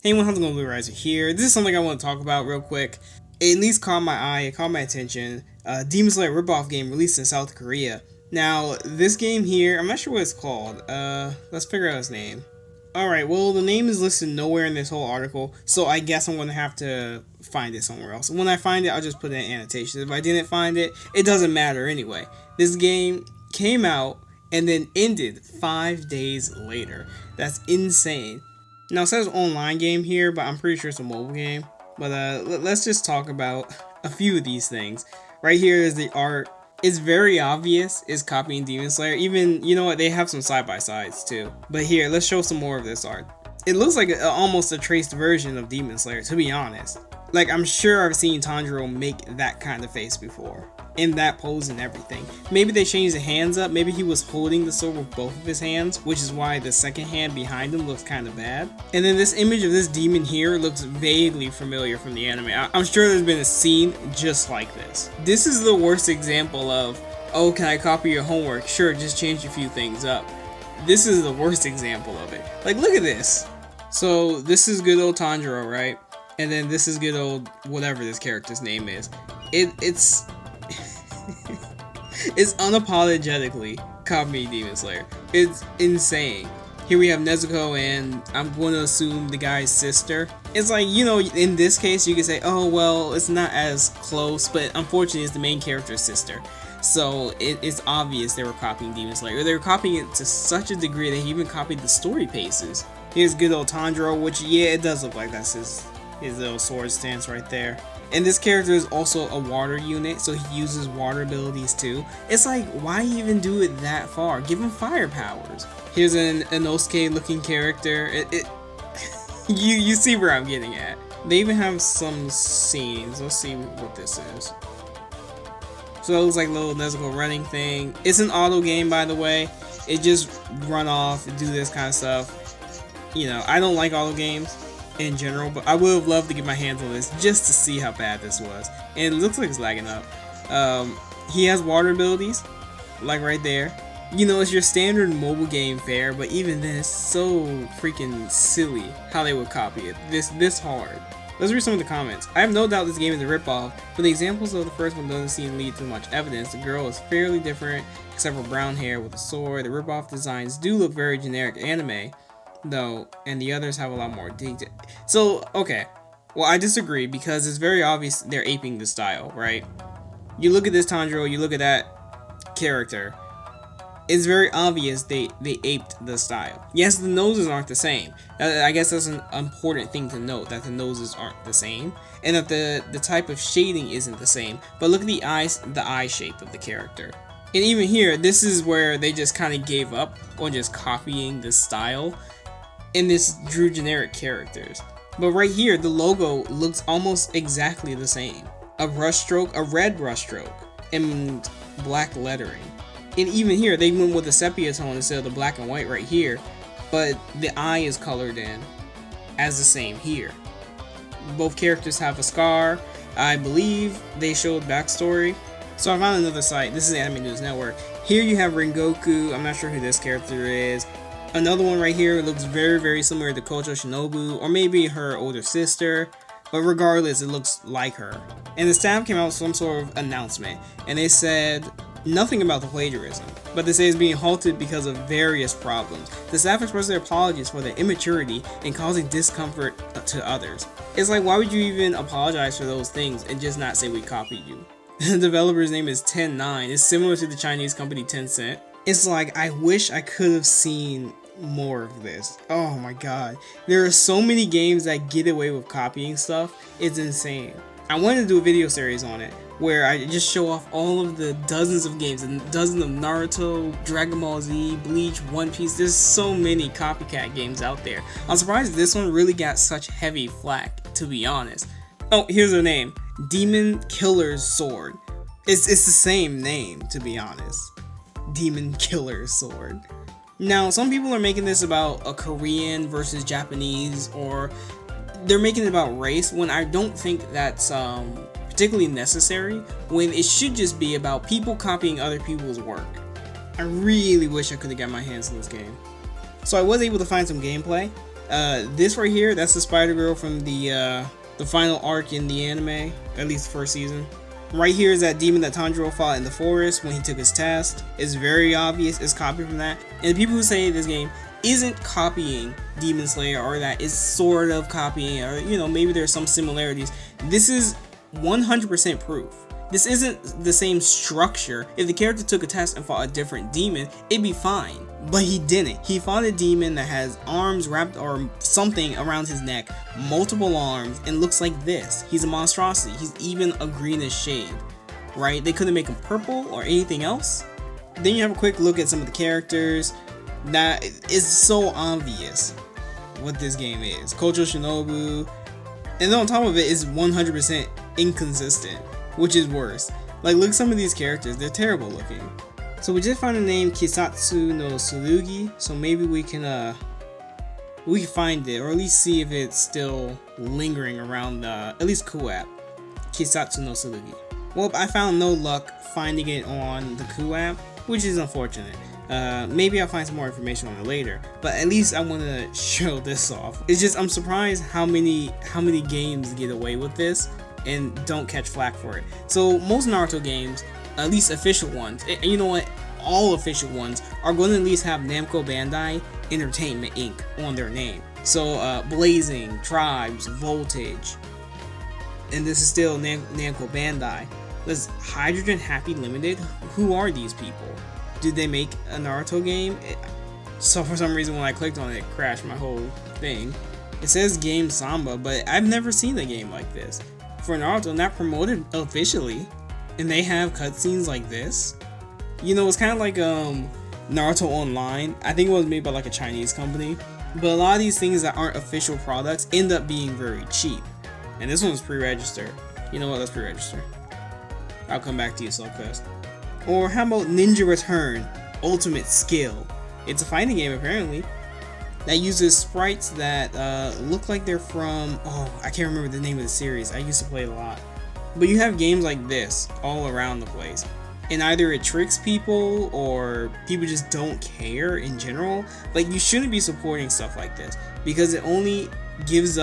Hey, how's it going, Blue Riser here. This is something I want to talk about real quick. It at least caught my eye, it caught my attention. Demon Slayer Ripoff game released in South Korea. Now, this game here, I'm not sure what it's called. Let's figure out its name. Alright, well, the name is listed nowhere in this whole article, so I guess I'm going to have to find it somewhere else. When I find it, I'll just put it in annotations. If I didn't find it, it doesn't matter anyway. This game came out and then ended 5 days later. That's insane. Now, it says online game here, but I'm pretty sure it's a mobile game. But let's just talk about a few of these things. Right here is the art. It's very obvious it's copying Demon Slayer. Even, you know what, they have some side-by-sides too. But here, let's show some more of this art. It looks like almost a traced version of Demon Slayer, to be honest. Like, I'm sure I've seen Tanjiro make that kind of face before. In that pose and everything. Maybe they changed the hands up. Maybe he was holding the sword with both of his hands, which is why the second hand behind him looks kind of bad. And then this image of this demon here looks vaguely familiar from the anime. I'm sure there's been a scene just like this. This is the worst example of, oh, can I copy your homework? Sure, just change a few things up. This is the worst example of it. Like, look at this. So this is good old Tanjiro, right? And then this is good old whatever this character's name is. It's it's unapologetically copying Demon Slayer. It's insane. Here we have Nezuko and I'm going to assume the guy's sister. It's like, you know, in this case you could say, oh well, it's not as close, but unfortunately it's the main character's sister. So it's obvious they were copying Demon Slayer. They were copying it to such a degree that he even copied the story paces. Here's good old Tanjiro, which yeah, it does look like that's his little sword stance right there. And this character is also a water unit, so he uses water abilities too. It's like, why even do it that far? Give him fire powers. Here's an Inosuke looking character. You see where I'm getting at. They even have some scenes. Let's see what this is. So it looks like a little Nezuko running thing. It's an auto game, by the way. It just run off and do this kind of stuff. You know, I don't like auto games in general, but I would have loved to get my hands on this just to see how bad this was. And it looks like it's lagging up. He has water abilities, like right there. You know, it's your standard mobile game fare, but even then, it's so freaking silly how they would copy it this hard. Let's read some of the comments. I have no doubt this game is a ripoff, but the examples of the first one doesn't seem to lead to much evidence. The girl is fairly different, except for brown hair with a sword. The ripoff designs do look very generic anime, though, and the others have a lot more detail. So, okay, well, I disagree because it's very obvious they're aping the style, right? You look at this Tanjiro, you look at that character, it's very obvious they aped the style. Yes, the noses aren't the same. I guess that's an important thing to note, that the noses aren't the same, and that the type of shading isn't the same. But look at the eyes, the eye shape of the character. And even here, this is where they just kind of gave up on just copying the style, and this drew generic characters. But right here, the logo looks almost exactly the same. A brushstroke, a red brushstroke, and black lettering. And even here, they went with a sepia tone instead of the black and white right here, but the eye is colored in as the same here. Both characters have a scar. I believe they showed backstory. So I found another site. This is Anime News Network. Here you have Rengoku. I'm not sure who this character is. Another one right here looks very, very similar to Kocho Shinobu, or maybe her older sister. But regardless, it looks like her. And the staff came out with some sort of announcement, and they said nothing about the plagiarism, but they say it's being halted because of various problems. The staff expressed their apologies for their immaturity and causing discomfort to others. It's like, why would you even apologize for those things and just not say we copied you? The developer's name is 109. It's similar to the Chinese company Tencent. It's like, I wish I could have seen more of this. Oh my god. There are so many games that get away with copying stuff. It's insane. I wanted to do a video series on it, where I just show off all of the dozens of games, and dozens of Naruto, Dragon Ball Z, Bleach, One Piece. There's so many copycat games out there. I'm surprised this one really got such heavy flack, to be honest. Oh, here's her name. Demon Killer's Sword. It's the same name, to be honest. Demon Killer's Sword. Now, some people are making this about a Korean versus Japanese, or they're making it about race, when I don't think that's particularly necessary, when it should just be about people copying other people's work. I really wish I could have got my hands on this game. So I was able to find some gameplay. This right here, that's the Spider Girl from the final arc in the anime, at least the first season. Right here is that demon that Tanjiro fought in the forest when he took his test. It's very obvious it's copied from that. And the people who say this game isn't copying Demon Slayer, or that is sort of copying, or you know, maybe there's some similarities, this is 100% proof. This isn't the same structure. If the character took a test and fought a different demon, it'd be fine. But he didn't. He fought a demon that has arms wrapped or something around his neck, multiple arms, and looks like this. He's a monstrosity. He's even a greenish shade, right? They couldn't make him purple or anything else. Then you have a quick look at some of the characters. That is so obvious what this game is. Kocho Shinobu, and then on top of it is 100% inconsistent, which is worse. Like, look at some of these characters, they're terrible looking. So we just found the name Kisatsu no Tsurugi, so maybe we can find it, or at least see if it's still lingering around the, at least Kuap. Kisatsu no Tsurugi. Well, I found no luck finding it on the Kuap, which is unfortunate. Maybe I'll find some more information on it later, but at least I want to show this off. It's just, I'm surprised how many games get away with this and don't catch flack for it. So most Naruto games, at least official ones, and you know what, all official ones are going to at least have Namco Bandai Entertainment Inc. on their name. So Blazing, Tribes, Voltage, and this is still Namco Bandai. There's Hydrogen Happy Limited. Who are these people? Did they make a Naruto game? So for some reason when I clicked on it, it crashed my whole thing. It says Game Samba, but I've never seen a game like this. For Naruto, not promoted officially, and they have cutscenes like this. You know, it's kind of like Naruto Online. I think it was made by like a Chinese company. But a lot of these things that aren't official products end up being very cheap. And this one's pre-registered. You know what, let's pre-register. I'll come back to you, Slugfest. Or how about Ninja Return Ultimate Skill? It's a fighting game apparently that uses sprites that look like they're from, oh, I can't remember the name of the series. I used to play it a lot. But you have games like this all around the place. And either it tricks people or people just don't care in general. Like, you shouldn't be supporting stuff like this because it only gives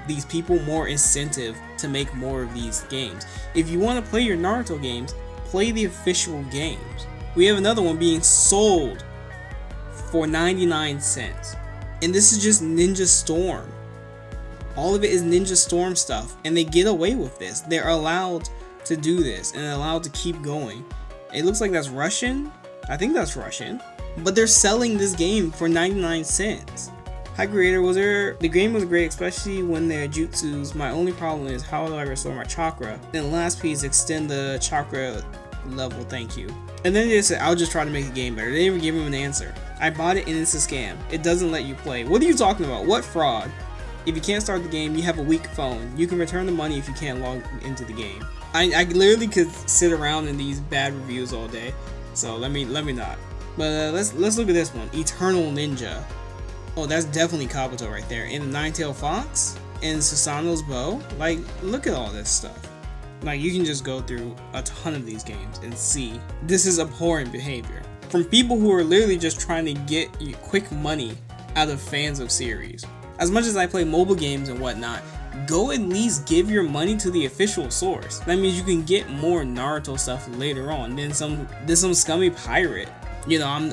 these people more incentive to make more of these games. If you want to play your Naruto games, play the official games. We have another one being sold for 99 cents. And this is just Ninja Storm. All of it is Ninja Storm stuff. And they get away with this. They're allowed to do this and allowed to keep going. It looks like that's Russian. I think that's Russian. But they're selling this game for 99 cents. Hi creator, the game was great, especially when they're jutsus. My only problem is how do I restore my chakra? Then last piece, extend the chakra level, thank you. And then they said, I'll just try to make the game better. They didn't even give him an answer. I bought it and it's a scam. It doesn't let you play. What are you talking about? What fraud? If you can't start the game, you have a weak phone. You can return the money if you can't log into the game. I literally could sit around in these bad reviews all day. So let me not. But let's look at this one. Eternal Ninja. Oh, that's definitely Kabuto right there. And the Nine-Tailed Fox and Susanoo's bow. Like, look at all this stuff. Like, you can just go through a ton of these games and see this is abhorrent behavior from people who are literally just trying to get quick money out of fans of series. As much as I play mobile games and whatnot, go at least give your money to the official source. That means you can get more Naruto stuff later on than some scummy pirate. You know, I'm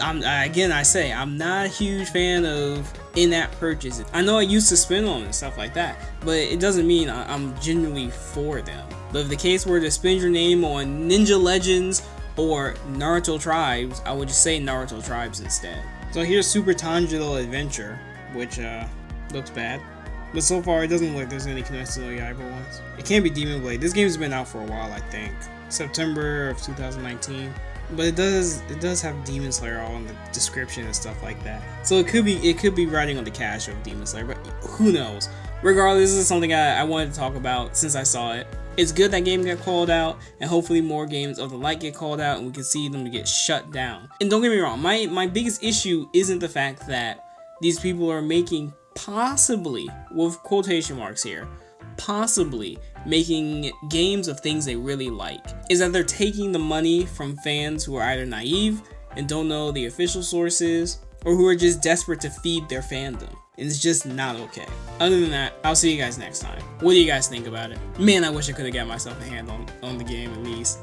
not a huge fan of in-app purchases. I know I used to spend on and stuff like that, but it doesn't mean I'm genuinely for them. But if the case were to spend your name on Ninja Legends or Naruto Tribes, I would just say Naruto Tribes instead. So here's Super Tanjiro Adventure, which looks bad. But so far, it doesn't look like there's any Kimetsu no Yaiba ones. It can't be Demon Blade. This game's been out for a while, I think. September of 2019. But it does have Demon Slayer all in the description and stuff like that. So it could be writing on the cache of Demon Slayer, but who knows? Regardless, this is something I wanted to talk about since I saw it. It's good that game got called out, and hopefully more games of the like get called out, and we can see them get shut down. And don't get me wrong, my biggest issue isn't the fact that these people are making, possibly, with quotation marks here, possibly making games of things they really like, is that they're taking the money from fans who are either naive and don't know the official sources, or who are just desperate to feed their fandom. and it's just not okay. Other than that, I'll see you guys next time. What do you guys think about it? Man, I wish I could have got myself a hand on the game at least.